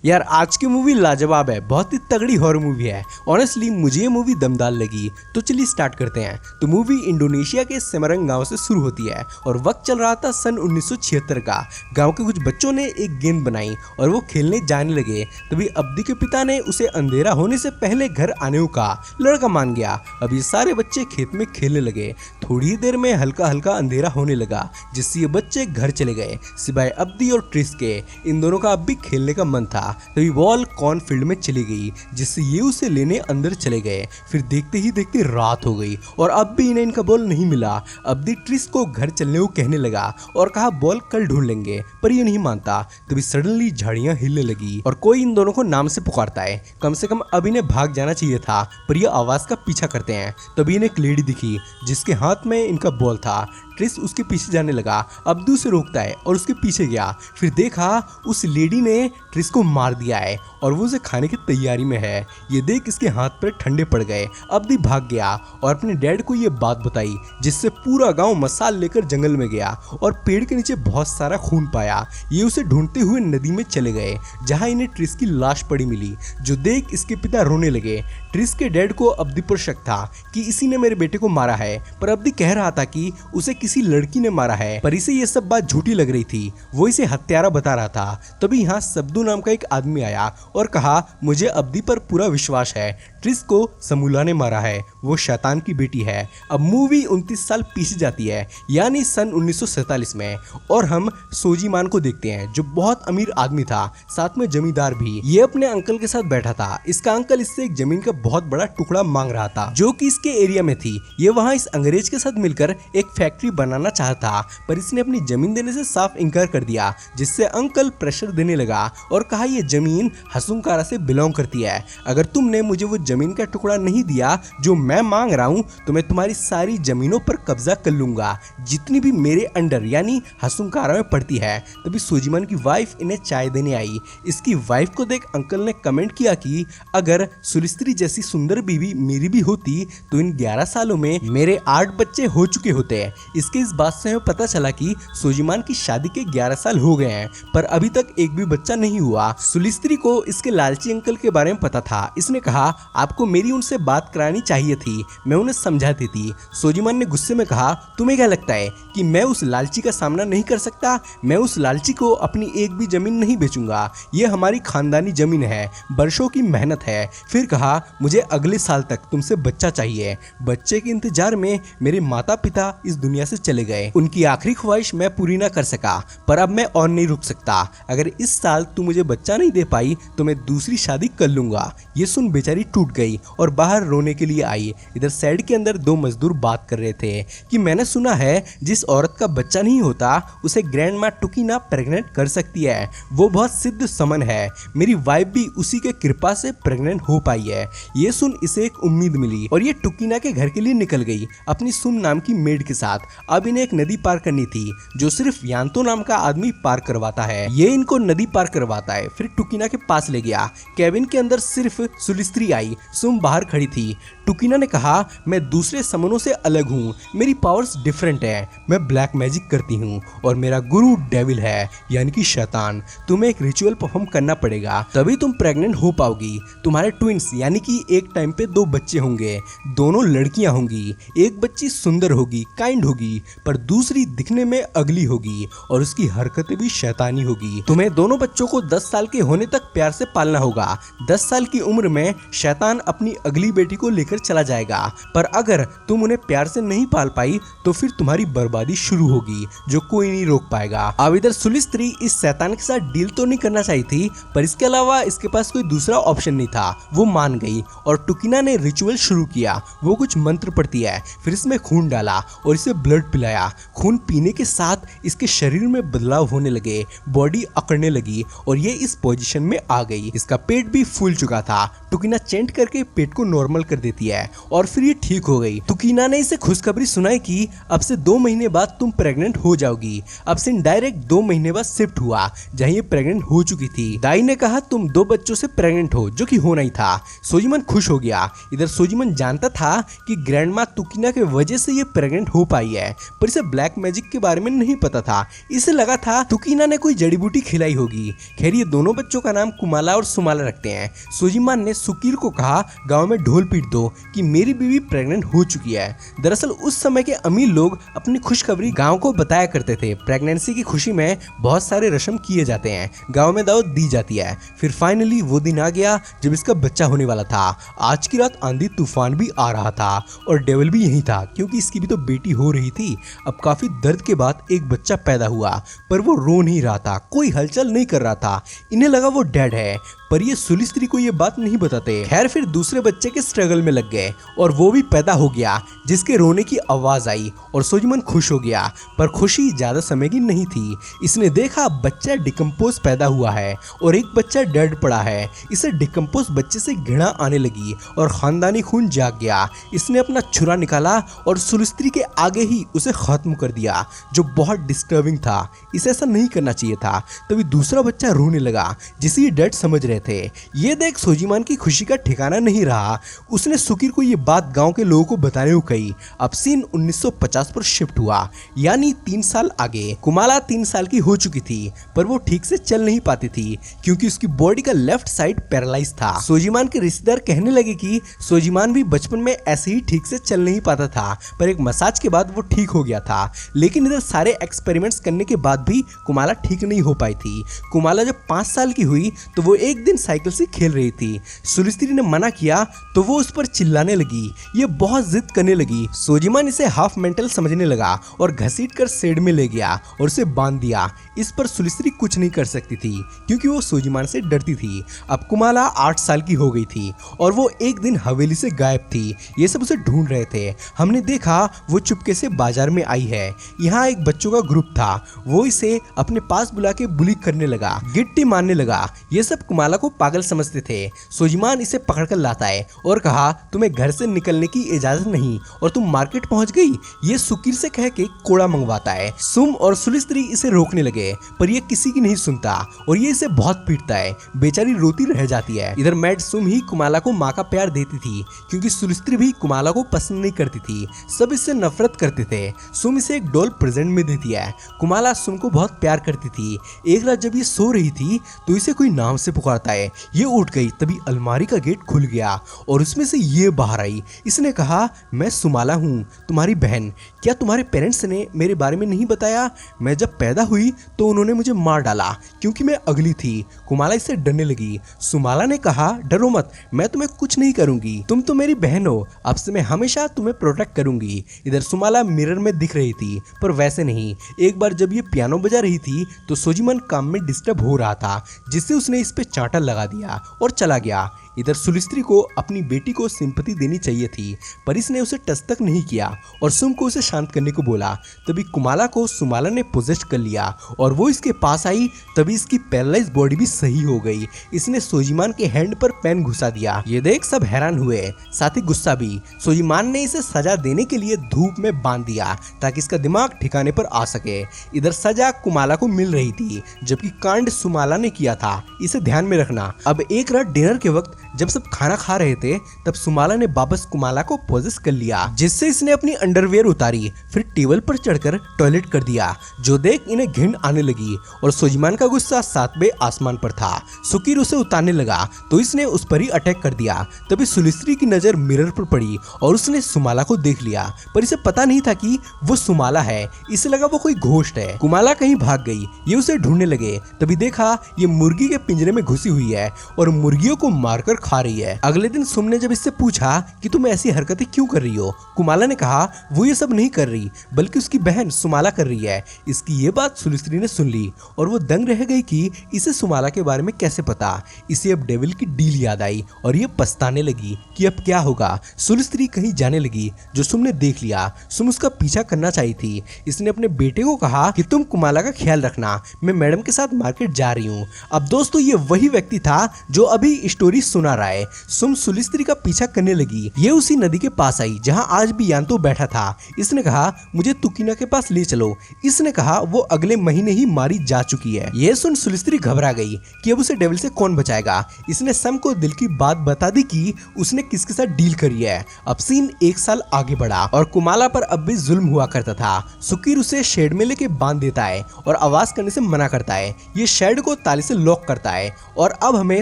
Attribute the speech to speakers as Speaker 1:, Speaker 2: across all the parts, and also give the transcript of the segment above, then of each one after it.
Speaker 1: यार आज की मूवी लाजवाब है, बहुत ही तगड़ी हॉरर मूवी है। ऑनेस्टली मुझे ये मूवी दमदार लगी। तो चलिए स्टार्ट करते हैं। तो मूवी इंडोनेशिया के सेमरंग गांव से शुरू होती है और वक्त चल रहा था सन 1976 का। गांव के कुछ बच्चों ने एक गेंद बनाई और वो खेलने जाने लगे। तभी अब्दी के पिता ने उसे अंधेरा होने से पहले घर आने को कहा। लड़का मान गया। अब ये सारे बच्चे खेत में खेलने लगे। थोड़ी देर में हल्का हल्का अंधेरा होने लगा, जिससे ये बच्चे घर चले गए सिवाय अब्दी और ट्रिस के। इन दोनों का अब भी खेलने का मन था। तभी बॉल कॉर्नफील्ड में चली गई, जिससे ये उसे लेने अंदर चले गए। फिर देखते ही देखते रात हो गई और अब भी इन्हें इनका बॉल नहीं मिला। अब्दी ट्रिस को घर चलने को कहने लगा और कहा बॉल कल ढूंढ लेंगे, पर ये नहीं मानता। तभी सडनली झाड़ियां हिलने लगी और कोई इन दोनों को नाम से पुकारता है। कम से कम अब इन्हें भाग जाना चाहिए था, पर ये आवाज का पीछा करते हैं। तभी इन्हें एक लेडी दिखी जिसके हाथ में इनका बॉल था। ट्रिस उसके पीछे जाने लगा। अब्दू उसे रोकता है और उसके पीछे गया। फिर देखा उस लेडी ने ट्रिस को मार दिया है और वो उसे खाने की तैयारी में है। ये देख इसके हाथ पैर ठंडे पड़ गए। अब्दी भाग गया और अपने डैड को ये बात बताई, जिससे पूरा गांव मसाल लेकर जंगल में गया और पेड़ के नीचे बहुत सारा खून पाया। ये उसे ढूंढते हुए नदी में चले गए, जहां इन्हें ट्रिस की लाश पड़ी मिली, जो देख इसके पिता रोने लगे। ट्रिस के डैड को अब्दी पर शक था कि इसी ने मेरे बेटे को मारा है, पर अब्दी कह रहा था कि उसे किसी लड़की ने मारा है, पर इसे ये सब बात झूठी लग रही थी। वो इसे हत्यारा बता रहा था। तभी यहाँ सब्दू नाम का एक आदमी आया और कहा मुझे अब्दी पर पूरा विश्वास है, ट्रिस को समूला ने मारा है, वो शैतान की बेटी है। अब मूवी 29 साल पीछे जाती है, यानी सन 1947 में, और हम सोजीमान को देखते हैं, जो बहुत अमीर आदमी था, साथ में जमींदार भी। ये अपने अंकल के साथ बैठा था। इसका अंकल इससे एक जमीन का बहुत बड़ा टुकड़ा मांग रहा था, जो कि इसके एरिया में थी। ये वहाँ इस अंग्रेज के साथ मिलकर एक फैक्ट्री बनाना चाहता, पर इसने अपनी जमीन देने से साफ इनकार कर दिया, जिससे अंकल प्रेशर देने लगा और कहा ये जमीन हसुंकारा से बिलोंग करती है। अगर तुमने मुझे वो जमीन का टुकड़ा नहीं दिया जो मैं मांग रहा हूँ, तो मैं तुम्हारी सारी जमीनों पर कब्जा कर लूंगा, जितनी भी मेरे अंडर यानी हसुंकारा में पड़ती है। तभी सोजीमान की वाइफ इन्हें चाय देने आई। इसकी वाइफ को देख अंकल ने कमेंट किया कि अगर सुलिस्त्री जैसी सुंदर बीवी मेरी भी होती तो इन 11 सालों में मेरे 8 बच्चे हो चुके होते। इसके इस बात से हमें पता चला कि सोजीमान की शादी के 11 साल हो गए हैं, पर अभी तक एक भी बच्चा नहीं हुआ। सुलिस्त्री को इसके लालची अंकल के बारे में पता था। इसने कहा आपको मेरी उनसे बात करानी चाहिए थी, मैं उन्हें समझाती थी। सोजीमान ने गुस्से में कहा तुम्हें क्या लगता है कि मैं उस लालची का सामना नहीं कर सकता? मैं उस लालची को अपनी एक भी जमीन नहीं बेचूंगा। ये हमारी खानदानी जमीन है, वर्षों की मेहनत है। फिर कहा मुझे अगले साल तक तुमसे बच्चा चाहिए। बच्चे के इंतजार में मेरे माता पिता इस दुनिया से चले गए। उनकी आखिरी ख्वाहिश मैं पूरी ना कर सका, पर अब मैं और नहीं रुक सकता। अगर इस साल तू मुझे बच्चा नहीं दे पाई तो मैं दूसरी शादी कर लूंगा। ये सुन बेचारी टूट गई और बाहर रोने के लिए आई। इधर साइड के अंदर 2 मजदूर बात कर रहे थे कि मैंने सुना है जिस औरत का बच्चा नहीं होता उसे ग्रैंड माँ टुकीना प्रेग्नेंट कर सकती है। वो बहुत सिद्ध समन है। मेरी वाइफ भी उसी के कृपा से प्रेग्नेंट हो पाई है। ये सुन इसे एक उम्मीद मिली और ये टुकीना के घर के लिए निकल गई अपनी सुम नाम की मेड के साथ। अब इन्हें एक नदी पार करनी थी, जो सिर्फ यांतो नाम का आदमी पार करवाता है। ये इनको नदी पार करवाता है, फिर टुकीना के पास ले गया। केबिन के अंदर सिर्फ सुलिस्त्री आई। सुम बाहर खड़ी थी। टुकीना ने कहा मैं दूसरे समनों से अलग हूँ, मेरी पावर्स डिफरेंट है। मैं ब्लैक मैजिक करती हूँ और मेरा गुरु डेविल है, यानी कि शैतान। तुम्हें एक रिचुअल परफॉर्म करना पड़ेगा, तभी तुम प्रेग्नेंट हो पाओगी। तुम्हारे ट्विंस यानी कि एक टाइम पे 2 बच्चे होंगे, दोनों लड़कियां होंगी। एक बच्ची सुंदर होगी, काइंड होगी, पर दूसरी दिखने में अगली होगी और उसकी हरकतें भी शैतानी होगी। तुम्हें दोनों बच्चों को 10 साल के होने तक प्यार से पालना होगा। 10 साल की उम्र में शैतान अपनी अगली बेटी को लेकर चला जाएगा, पर अगर तुम उन्हें प्यार से नहीं पाल पाई तो फिर तुम्हारी बर्बादी शुरू होगी, जो कोई नहीं रोक पाएगा। अब इधर सुलिस्त्री इस शैतान के साथ डील तो नहीं करना चाहिए थी, पर इसके अलावा इसके पास कोई दूसरा ऑप्शन नहीं था। वो मान गई और टुकीना ने रिचुअल शुरू किया। वो कुछ मंत्र पढ़ती है, फिर इसमें खून डाला और इसे ब्लड पिलाया। खून पीने के साथ इसके शरीर में बदलाव होने लगे, बॉडी अकड़ने लगी और ये इस पोजीशन में आ गई। इसका पेट भी फूल चुका था। टुकीना चेंट करके पेट को नॉर्मल कर देती है और फिर ये ठीक हो गई। तुकीना ने इसे खुशखबरी सुनाई कि अब से 2 महीने बाद तुम प्रेग्नेंट हो जाओगी। अब सिन डायरेक्ट 2 महीने बाद शिफ्ट हुआ जहाँ ये प्रेग्नेंट हो चुकी थी। दाई ने कहा तुम 2 बच्चों से प्रेग्नेंट हो, जो कि होना ही था। सोजिमन खुश हो गया। इधर सोजिमन जानता था कि ग्रैंड माँ तुकीना के वजह से ये प्रेग्नेंट हो पाई है, पर इसे ब्लैक मैजिक के बारे में नहीं पता था। इसे लगा था तुकीना ने कोई जड़ी बूटी खिलाई होगी। खैर ये दोनों बच्चों का नाम कुमाला और सुमाला रखते हैं। सोजिमान ने सुकीर को कहा गांव में ढोल पीट दो कि मेरी बीवी प्रेग्नेंट हो चुकी है। दरअसल उस समय के अमीर लोग अपनी खुशखबरी गांव को बताया करते थे। प्रेगनेंसी की खुशी में बहुत सारे रस्म किए जाते हैं, गांव में दावत दी जाती है। फिर फाइनली वो दिन आ गया जब इसका बच्चा होने वाला था। आज की रात आंधी तूफान भी आ रहा था और डेविल भी यही था, क्योंकि इसकी भी तो बेटी हो रही थी। अब काफी दर्द के बाद एक बच्चा पैदा हुआ, पर वो रो नहीं रहा था, कोई हलचल नहीं कर रहा था। इन्हें लगा वो डेड है, पर ये सुलिस्त्री को ये बात नहीं बताते। खैर फिर दूसरे बच्चे के स्ट्रगल में लग गए और वो भी पैदा हो गया, जिसके रोने की आवाज आई और सोजिमन खुश हो गया। पर खुशी ज्यादा समय की नहीं थी। इसने देखा बच्चा डिकम्पोज पैदा हुआ है और एक बच्चा डेड पड़ा है। इसे डिकम्पोज बच्चे से घृणा आने लगी और खानदानी खून जाग गया। इसने अपना छुरा निकाला और सुलिस्त्री के आगे ही उसे खत्म कर दिया, जो बहुत डिस्टर्बिंग था। इसे ऐसा नहीं करना चाहिए था। तभी दूसरा बच्चा रोने लगा, जिसे ये डेड समझ रहे थे। ये देख सोजिमान की खुशी का ठिकाना नहीं रहा। उसने सुकीर को ये बात गांव के लोगों को बताने को कही। अब सीन 1950 पर शिफ्ट हुआ, यानी 3 साल आगे। कुमाला 3 साल की हो चुकी थी, पर वो ठीक से चल नहीं पाती थी क्योंकि उसकी बॉडी का लेफ्ट साइड पैरालाइज था। सोजिमान के रिश्तेदार कहने लगे कि सोजिमान भी बचपन में ऐसे ही ठीक से चल नहीं पाता था, पर एक मसाज के बाद वो ठीक हो गया था। लेकिन इधर सारे एक्सपेरिमेंट्स करने के बाद भी कुमाला ठीक नहीं हो पाई थी। कुमाला जब 5 साल की हुई तो वो एक दिन साइकिल से खेल रही थी। सुलिस्त्री ने मना किया तो वो उस पर चिल्लाने लगी। ये बहुत जिद करने लगी। सोजिमान इसे हाफ मेंटल समझने लगा और घसीट कर शेड में ले गया और उसे बांध दिया। इस पर सुलिस्त्री कुछ नहीं कर सकती थी क्योंकि वो सोजिमान से डरती थी। अब कुमाला 8 साल की हो गई थी और वो एक दिन हवेली से गायब थी। ये सब उसे ढूंढ रहे थे। हमने देखा वो चुपके से बाजार में आई है। यहाँ एक बच्चों का ग्रुप था। वो इसे अपने पास बुला के बुली करने लगा, गिट्टी मारने लगा। ये सब कुमाला को पागल समझते थे। सोजिमान इसे पकड़कर लाता है और कहा तुम्हें घर से निकलने की इजाजत नहीं और तुम मार्केट पहुंच गई। ये सुकीर से कह के कोड़ा मंगवाता है। सुम और सुलिस्त्री इसे रोकने लगे, पर ये किसी की नहीं सुनता और ये इसे बहुत पीटता है। बेचारी रोती रह जाती है। इधर मैड सुम ही कुमाला को माँ का प्यार देती थी, क्योंकि सुलिस्त्री भी कुमाला को पसंद नहीं करती थी। सब इससे नफरत करते थे। सुम इसे एक डॉल प्रेजेंट में देती है। कुमाला सुम को बहुत प्यार करती थी। एक रात जब ये सो रही थी तो इसे कोई नाम से पुकारता है। ये उठ गई, तभी अलमारी का गेट खुल गया और उसमें से ये बाहर आई। इसने कहा मैं सुमाला हूँ, तुम्हारी बहन। क्या तुम्हारे पेरेंट्स ने मेरे बारे में नहीं बताया? मैं जब पैदा हुई तो उन्होंने मुझे मार डाला क्योंकि मैं अगली थी। कुमाला इससे डरने लगी। सुमाला ने कहा डरो मत, मैं तुम्हें कुछ नहीं करूंगी, तुम तो मेरी बहन हो। अब से मैं हमेशा तुम्हें प्रोटेक्ट करूंगी। इधर सुमाला मिरर में दिख रही थी, पर वैसे नहीं। एक बार जब ये पियानो बजा रही थी तो सोजिमान काम में डिस्टर्ब हो रहा था, जिससे उसने इस पे चांटा लगा दिया और चला गया। इधर सुलिस्त्री को अपनी बेटी को सिंपैथी देनी चाहिए थी, पर इसने उसे टच तक नहीं किया और सुम को उसे शांत करने को बोला। तभी कुमाला को सुमाला ने पोजेस्ट कर लिया और वो इसके पास आई। तभी इसकी पैरालाइज बॉडी भी सही हो गई। इसने सोजिमान के हैंड पर पेन घुसा दिया। ये देख सब हैरान हुए, साथ ही गुस्सा भी। सोजिमान ने इसे सजा देने के लिए धूप में बांध दिया ताकि इसका दिमाग ठिकाने पर आ सके। इधर सजा कुमाला को मिल रही थी, जबकि कांड सुमाला ने किया था। इसे ध्यान में रखना। अब एक रात डिनर के वक्त जब सब खाना खा रहे थे तब सुमाला ने वापस कुमाला को पोजेस कर लिया, जिससे इसने अपनी अंडरवेयर उतारी, फिर टेबल पर चढ़कर टॉयलेट कर दिया। जो देख इन्हें घिन आने लगी और सोजिमान का गुस्सा 7वें आसमान पर था। सुकीर उसे उतारने लगा तो इसने उस पर ही अटैक कर दिया। तभी सुलिस्त्री की नजर मिरर पर पड़ी और उसने सुमाला को देख लिया, पर इसे पता नहीं था कि वो सुमाला है। इसे लगा वो कोई घोस्ट है। कुमाला कहीं भाग गई। ये उसे ढूंढने लगे। तभी देखा ये मुर्गी के पिंजरे में घुसी हुई है और मुर्गियों को मारकर खा रही है। अगले दिन सुम ने जब इससे पूछा कि तुम ऐसी हरकतें क्यों कर रही हो, कुमाला ने कहा वो ये सब नहीं कर रही, बल्कि उसकी बहन सुमाला कर रही है। इसकी ये बात सुलिस्त्री ने सुन ली और वो दंग रह गई कि इसे सुमाला के बारे में कैसे पता। इसे अब डेविल की डील याद आई और ये पछताने लगी कि अब क्या होगा। सुलिस्त्री कहीं जाने लगी, जो सुम ने देख लिया। सुम उसका पीछा करना चाहिए थी। इसने अपने बेटे को कहा कि तुम कुमाला का ख्याल रखना, मैं मैडम के साथ मार्केट जा रही हूँ। अब दोस्तों ये वही व्यक्ति था जो अभी स्टोरी सुना रहा है। सुम सुलिस्त्री का पीछा करने लगी। ये उसी नदी के पास आई जहाँ आज भी यान्तो बैठा था। इसने कहा मुझे तुकीना के पास ले चलो। इसने कहा वो अगले महीने ही मारी जा चुकी है। ये सुन सुलिस्त्री घबरा गई कि अब उसे डेविल से कौन बचाएगा। इसने सम को दिल की बात बता दी कि उसने किसके साथ डील करी है। अब सीन 1 साल आगे बढ़ा और कुमाला पर अब भी जुल्म हुआ करता था। सुकीर उसे शेड में लेके बांध देता है और आवाज करने से मना करता है। ये शेड को ताले से लॉक करता है और अब हमें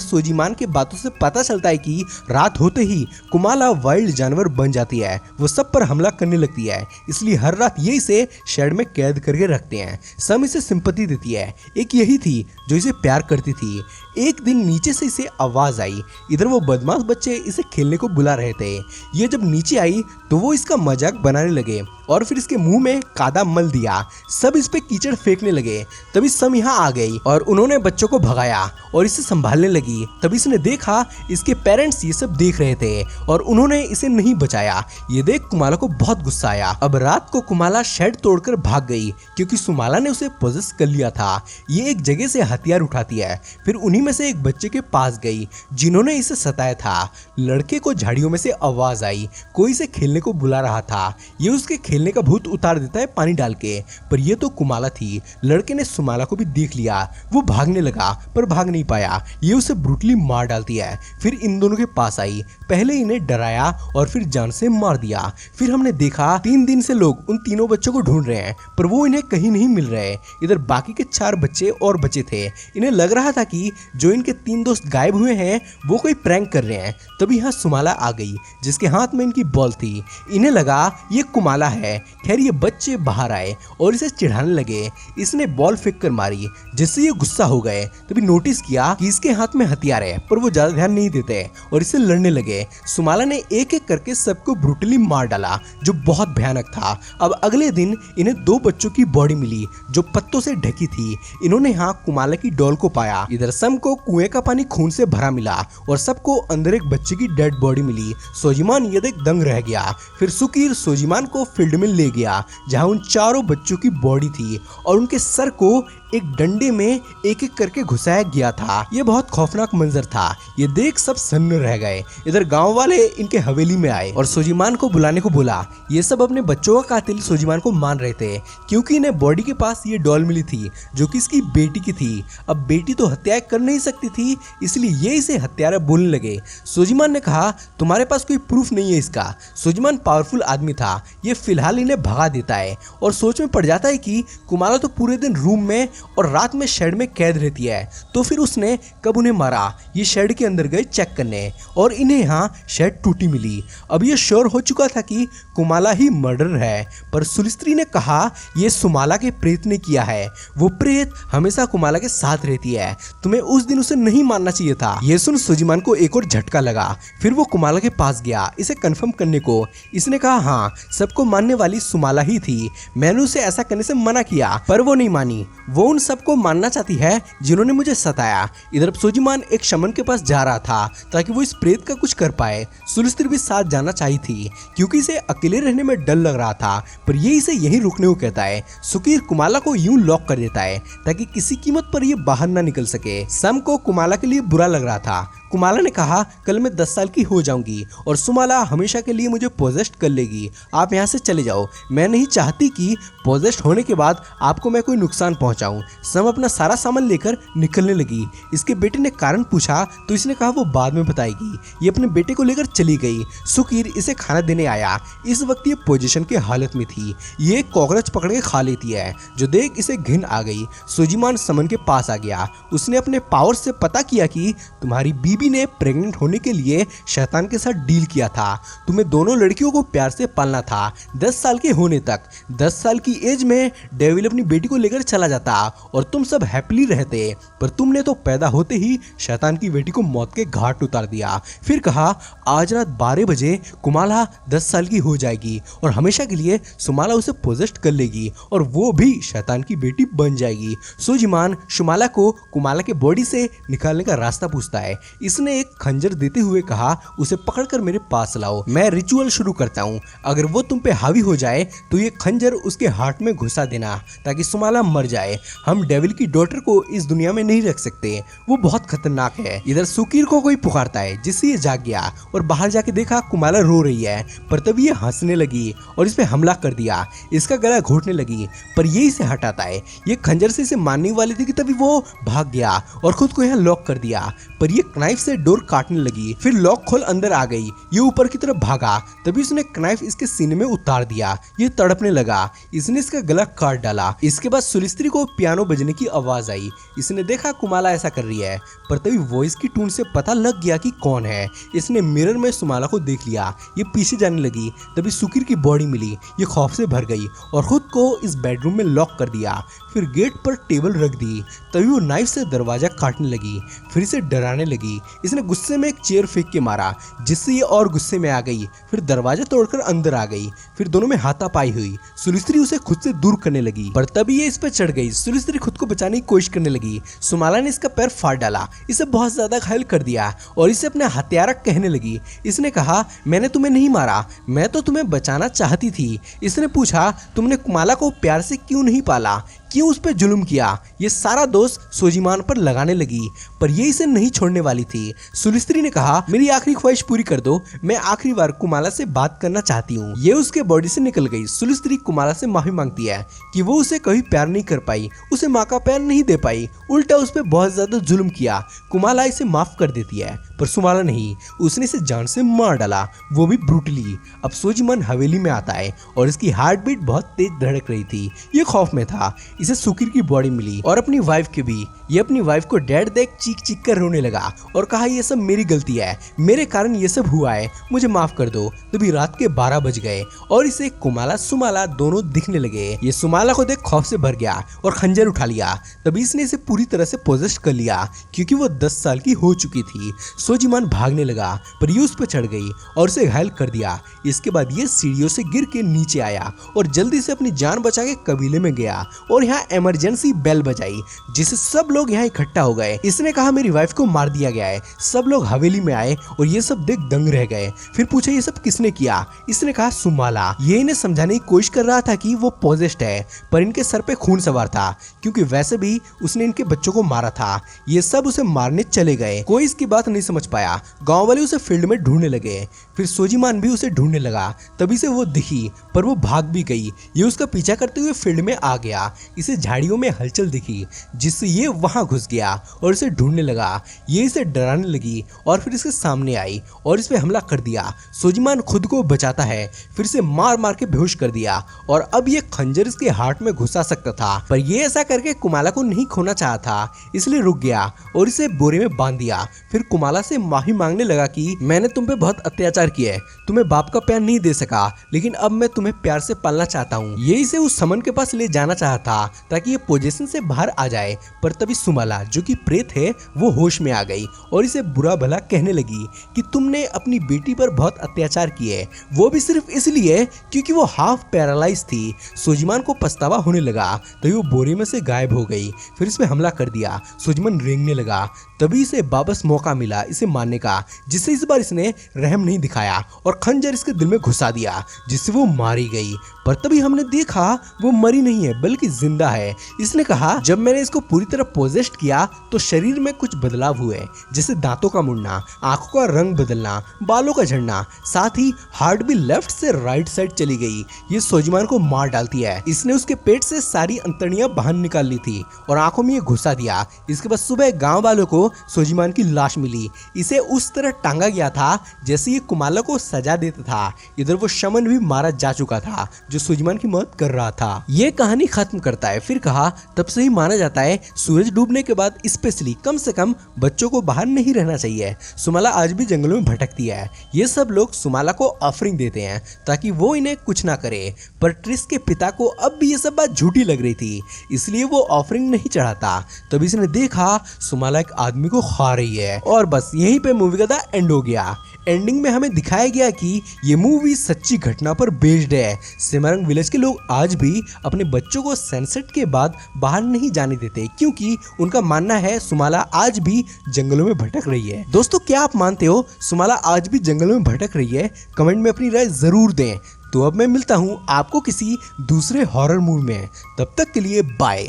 Speaker 1: सोजिमान के बातों से पता चलता है कि रात होते ही कुमाला वाइल्ड जानवर बन जाती है। वो सब पर हमला करने लगती है, इसलिए हर रात ये इसे शेड में कैद करके रखते हैं। सम इसे सिंपैथी देती है। एक यही थी जो इसे प्यार करती थी। एक दिन नीचे से इसे आवाज आई। इधर वो बदमाश बच्चे इसे खेलने को बुला रहे थे। ये जब नीचे आई तो वो इसका मजाक बनाने लगे और फिर इसके मुंह में कादा मल दिया। सब इस पे कीचड़ फेंकने लगे। तभी सम यहाँ आ गई और उन्होंने बच्चों को भगाया और इसे संभालने लगी। तभी इसने देखा इसके पेरेंट्स ये सब देख रहे थे और उन्होंने इसे नहीं बचाया। ये देख कुमाला को बहुत गुस्सा आया। अब रात को कुमाला शेड तोड़कर भाग गई क्योंकि सुमाला ने उसे पोजेस कर लिया था। ये एक जगह से हथियार उठाती है, फिर उन्हीं में से एक बच्चे के पास गई जिन्होंने इसे सताया था। लड़के को झाड़ियों में से आवाज आई, कोई इसे खेलने को बुला रहा था। ये उसके खेलने का भूत उतार देता है पानी डाल के, पर ये तो कुमाला थी। लड़के ने सुमाला को भी देख लिया। वो भागने लगा पर भाग नहीं पाया। ये उसे ब्रूटली मार डालती है। फिर इन दोनों के पास आई, पहले इन्हें डराया और फिर जान से मार दिया। फिर हमने देखा 3 दिन से लोग उन तीनों बच्चों को ढूंढ रहे हैं पर वो इन्हें कहीं नहीं मिल रहे। इधर बाकी के 4 बच्चे और बचे थे। इन्हें लग रहा था कि जो इनके 3 दोस्त गायब हुए हैं वो कोई प्रैंक कर रहे हैं। तभी यहाँ सुमाला आ गई जिसके हाथ में इनकी बॉल थी। इन्हें लगा ये कुमाला है। खैर ये बच्चे बाहर आए और इसे चिढ़ाने लगे। इसने बॉल फेंक कर मारी जिससे ये गुस्सा हो गए। तभी नोटिस किया कि इसके हाथ में हथियार है पर वो ज्यादा ध्यान नहीं देते और इससे लड़ने लगे। सुमाला ने एक एक करके सबको ब्रूटली मार डाला जो बहुत भयानक था। अब अगले दिन इन्हें 2 बच्चों की बॉडी मिली जो पत्तों से ढकी थी। इन्होंने यहाँ कुमाला की डॉल को पाया। इधर सम को कुएं का पानी खून से भरा मिला और सबको अंदर एक बच्चे की डेड बॉडी मिली। सोजिमान ये देख दंग रह गया। फिर सुकीर सोजिमान को फील्ड में ले गया जहाँ उन 4 बच्चों की बॉडी थी और उनके सर को एक डंडे में एक एक करके घुसाया गया था। ये बहुत खौफनाक मंजर था। ये देख सब सन्न रह गए। इधर गांव वाले इनके हवेली में आए और सोजिमान को बुलाने को बोला। ये सब अपने बच्चों का कातिल सोजिमान को मान रहे थे क्योंकि इन्हें बॉडी के पास ये डॉल मिली थी जो कि इसकी बेटी की थी। अब बेटी तो हत्या कर नहीं सकती थी इसलिए ये इसे हत्यारा बोलने लगे। सोजिमान ने कहा तुम्हारे पास कोई प्रूफ नहीं है इसका। सोजिमान पावरफुल आदमी था। ये फिलहाल इन्हें भगा देता है और सोच में पड़ जाता है कि कुमाला तो पूरे दिन रूम में और रात में शेड में कैद रहती है, तो फिर उसने कब उन्हें मारा। ये शेड के अंदर गए चेक करने और इन्हें यहाँ शेड टूटी मिली। अब ये श्योर हो चुका था कि कुमाला ही मर्डर है, पर सुलिस्त्री ने कहा ये सुमाला के प्रेत ने किया है। वो प्रेत हमेशा कुमाला के साथ रहती है, तुम्हें उस दिन उसे नहीं मारना चाहिए था। ये सुन सोजिमान को एक और झटका लगा। फिर वो कुमाला के पास गया इसे कंफर्म करने को। इसने कहा हाँ सबको मानने वाली सुमाला ही थी। मैंने उसे ऐसा करने से मना किया पर वो नहीं मानी। वो उन सबको मानना चाहती है जिन्होंने मुझे सताया। इधर सोजिमान एक शमन के पास जा रहा था ताकि वो इस प्रेत का कुछ कर पाए। सुलिस्त्री भी साथ जाना चाहिए थी क्योंकि इसे अकेले रहने में डर लग रहा था, पर ये इसे यहीं रुकने को कहता है। सुकीर कुमाला को यूं लॉक कर देता है ताकि किसी कीमत पर ये बाहर ना निकल सके। सम को कुमाला के लिए बुरा लग रहा था। कुमाला ने कहा कल मैं 10 साल की हो जाऊंगी और सुमाला हमेशा के लिए मुझे पोजेस्ट कर लेगी। आप यहाँ से चले जाओ। मैं नहीं चाहती कि पोजेस्ट होने के बाद आपको मैं कोई नुकसान पहुंचाऊं। सम अपना सारा सामान लेकर निकलने लगी। इसके बेटे ने कारण पूछा तो इसने कहा वो बाद में बताएगी। ये अपने बेटे को लेकर चली गई। सुकीर इसे खाना देने आया। इस वक्त ये पोजीशन की हालत में थी। ये कॉकरोच पकड़ के खा लेती है जो देख इसे घिन आ गई। सोजिमान समन के पास आ गया। उसने अपने पावर से पता किया कि तुम्हारी बीबी ने प्रेग्नेंट होने के लिए शैतान के साथ डील किया था। तुम्हें दोनों लड़कियों को प्यार से पालना था 10 साल के होने तक। 10 साल की एज में डेविल अपनी बेटी को लेकर चला जाता और तुम सब हैप्पीली रहते, पर तुमने तो पैदा होते ही शैतान की बेटी को मौत के घाट उतार दिया। फिर कहा आज रात 12 बजे कुमाला 10 साल की हो जाएगी और हमेशा के लिए सुमाला उसे पोजेस्ट कर लेगी और वो भी शैतान की बेटी बन जाएगी। सोजिमान शुमाला को कुमाला के बॉडी से निकालने का रास्ता पूछता है। इसने एक खंजर देते हुए कहा, उसे पकड़कर मेरे पास लाओ, मैं रिचुअल शुरू करता हूँ। अगर वो तुम पे हावी हो जाए तो ये खंजर उसके हार्ट में घुसा देना ताकि सुमाला मर जाए। हम डेविल की डॉटर को इस दुनिया में नहीं रख सकते, वो बहुत खतरनाक है। इधर सुकीर को कोई पुकारता है जिससे ये जाग गया और बाहर जाके देखा कुमाला रो रही है, पर तभी ये हंसने लगी और इस पे हमला कर दिया। इसका गला घोटने लगी पर ये इसे हटाता है। ये खंजर से इसे मारने वाली थी कि तभी वो भाग गया और खुद को यहाँ लॉक कर दिया, पर ये नाइफ से डोर काटने लगी। फिर लॉक खोल अंदर आ गई। ये ऊपर की तरफ भागा, तभी उसने नाइफ इसके सीने में उतार दिया। ये तड़पने लगा, इसने इसका गला काट डाला। इसके बाद सुलिस्त्री को पियानो बजने की आवाज आई। इसने देखा कुमाला ऐसा कर रही है, पर तभी वॉइस की टून से पता लग गया कि कौन है। इसने मिरर में सुमाला को देख लिया। ये पीछे जाने लगी, तभी सुकीर की बॉडी मिली। ये खौफ से भर गई और खुद को इस बेडरूम में लॉक कर दिया। फिर गेट पर टेबल रख दी, तभी वो नाइफ से दरवाजा काटने लगी। फिर इसे डराने लगी। इसने गुस्से में एक चेयर फेंक के मारा, जिससे ये और गुस्से में आ गई। फिर दरवाजा तोड़कर अंदर आ गई। फिर दोनों में हाथापाई हुई। सुलिस्त्री उसे खुद से दूर करने लगी, पर तभी ये इस पर चढ़ गई। सुलिस्त्री खुद को बचाने की कोशिश करने लगी। सुमाला ने इसका पैर फाड़ डाला, इसे बहुत ज्यादा घायल कर दिया और इसे अपने हत्यारा कहने लगी। इसने कहा, मैंने तुम्हें नहीं मारा, मैं तो तुम्हें बचाना चाहती थी। इसने पूछा, तुमने कुमाला को प्यार से क्यों नहीं पाला, क्यों उस पर जुल्म किया? ये सारा दोष सोजिमान पर लगाने लगी, पर ये इसे नहीं छोड़ने वाली थी। सुलिस्त्री ने कहा, मेरी आखिरी ख्वाहिश पूरी कर दो, मैं आखिरी बार कुमाला से बात करना चाहती हूँ। ये उसके बॉडी से निकल गई। सुलिस्त्री कुमाला से माफी मांगती है कि वो उसे कभी प्यार नहीं कर पाई, उसे माँ का प्यार नहीं दे पाई, उल्टा उस पर बहुत ज्यादा जुल्म किया। कुमाला इसे माफ कर देती है, पर सुमाला नहीं, उसने इसे जान से मार डाला, वो भी ब्रूटली। अब सोजिमान हवेली में आता है और इसकी हार्ट बीट बहुत तेज धड़क रही थी। ये खौफ में था। इसे सुकीर की बॉडी मिली और अपनी वाइफ की भी। ये अपनी वाइफ को डैड देख चीख चीख कर रोने लगा और कहा, ये सब मेरी गलती है, मेरे कारण ये सब हुआ है, मुझे माफ कर दो। तभी रात के 12 बज गए और इसे कुमाला सुमाला दोनों दिखने लगे। ये सुमाला को देख खौफ से भर गया और खंजर उठा लिया। तभी इसने इसे पूरी तरह से पोजेस्ट कर लिया, क्योंकि वो 10 साल की हो चुकी थी। सोजिमान भागने लगा, पर ये उस पर चढ़ गई और उसे घायल कर दिया। इसके बाद ये सीढ़ियों से गिर के नीचे आया और जल्दी से अपनी जान बचा के कबीले में गया और यहाँ इमरजेंसी बेल बजाई, जिससे सब लोग यहाँ इकट्ठा हो गए। इसने कहा, मेरी वाइफ को मार दिया गया है। सब लोग हवेली में आए और ये सब देख दंग रह गए। फिर पूछा, ये सब किसने किया? इसने कहा, सुमाला। ये इन्हें समझाने की कोशिश कर रहा था कि वो पॉजेस्ड है, पर इनके सर पे खून सवार था, क्योंकि वैसे भी उसने इनके बच्चों को मारा था। ये सब उसे मारने चले गए। कोई इसकी बात नहीं समझ पाया। गांव वाले उसे फील्ड में ढूंढने लगे। फिर सोजिमान भी उसे ढूंढने लगा। तभी से वो दिखी, पर वो भाग भी गई। ये उसका पीछा करते हुए फील्ड में आ गया। इसे झाड़ियों में हलचल दिखी, जिससे ये वहां घुस गया और इसे ढूंढने लगा। ये इसे डराने लगी और फिर इसके सामने आई और इस पे हमला कर दिया। सोजिमान खुद को बचाता है, फिर से मार मार के बेहोश कर दिया और अब ये खंजर इसके हार्ट में घुसा सकता था, पर ये ऐसा करके कुमाला को नहीं खोना चाहा था, इसलिए रुक गया और इसे बोरे में बांध दिया। फिर कुमाला से माफी मांगने लगा कि मैंने तुम पे बहुत अत्याचार किया है, तुम्हें बाप का प्यार नहीं दे सका, लेकिन अब मैं तुम्हें प्यार से पालना चाहता हूँ। ये इसे उस समन के पास ले जाना चाहा था ताकि ये पोजीशन से बाहर आ जाए, पर तभी सुमाला जो कि प्रेत है वो होश में आ गई और इसे बुरा भला कहने लगी कि तुमने अपनी बेटी पर बहुत अत्याचार किए, वो भी सिर्फ इसलिए क्योंकि वो हाफ पैरालाइज थी। सोजिमान को पछतावा होने लगा, तभी वो बोरे में से गायब हो गई। फिर इस पे हमला कर दिया। सोजिमान रेंगने लगा, तभी इसे वापस मौका मिला इसे मारने का, जिससे इस बार इसने रहम नहीं दिखाया और खंजर इसके दिल में घुसा दिया, जिससे वो मारी गई। पर तभी हमने देखा वो मरी नहीं है बल्कि जिंदा है। इसने कहा, जब मैंने इसको पूरी तरह पोजेस्ट किया तो शरीर में कुछ बदलाव हुए, जैसे दांतों का मुड़ना, आंखों का रंग बदलना, बालों का झड़ना, साथ ही हार्ट भी लेफ्ट से राइट साइड चली गई। ये सोजिमान को मार डालती है। इसने उसके पेट से सारी अंतड़ियां बाहर निकाल ली थी और आंखों में ये घुसा दिया। इसके बाद सुबह गांव वालों को सोजिमान की लाश मिली। इसे उस तरह टांगा गया था जैसे ये कुमाला को सजा देता था। इधर वो शमन भी मारा जा चुका था जो सोजिमान की मदद कर रहा था। ये कहानी खत्म करता है। फिर कहा, तब से ही माना जाता है सूरज डूबने के बाद स्पेशली कम से कम बच्चों को बाहर नहीं रहना चाहिए। सुमाला आज भी जंगलों में भटकती है। ये सब लोग सुमाला को ऑफरिंग देते हैं ताकि वो इन्हें कुछ ना करे, पर ट्रिस के पिता को अब भी ये सब बात झूठी लग रही थी, इसलिए वो ऑफरिंग नहीं चढ़ाता। तभी इसने देखा सुमाला एक आदमी को खा रही है और बस यहीं पे मूवी का एंड हो गया। एंडिंग में हमें दिखाया गया कि ये मूवी सच्ची घटना पर बेस्ड है। सेमरंग विलेज के लोग आज भी अपने बच्चों को सनसेट के बाद बाहर नहीं जाने देते, क्योंकि उनका मानना है सुमाला आज भी जंगलों में भटक रही है। दोस्तों, क्या आप मानते हो सुमाला आज भी जंगलों में भटक रही है? कमेंट में अपनी राय जरूर दें। तो अब मैं मिलता हूँ आपको किसी दूसरे हॉरर मूवी में, तब तक के लिए बाय।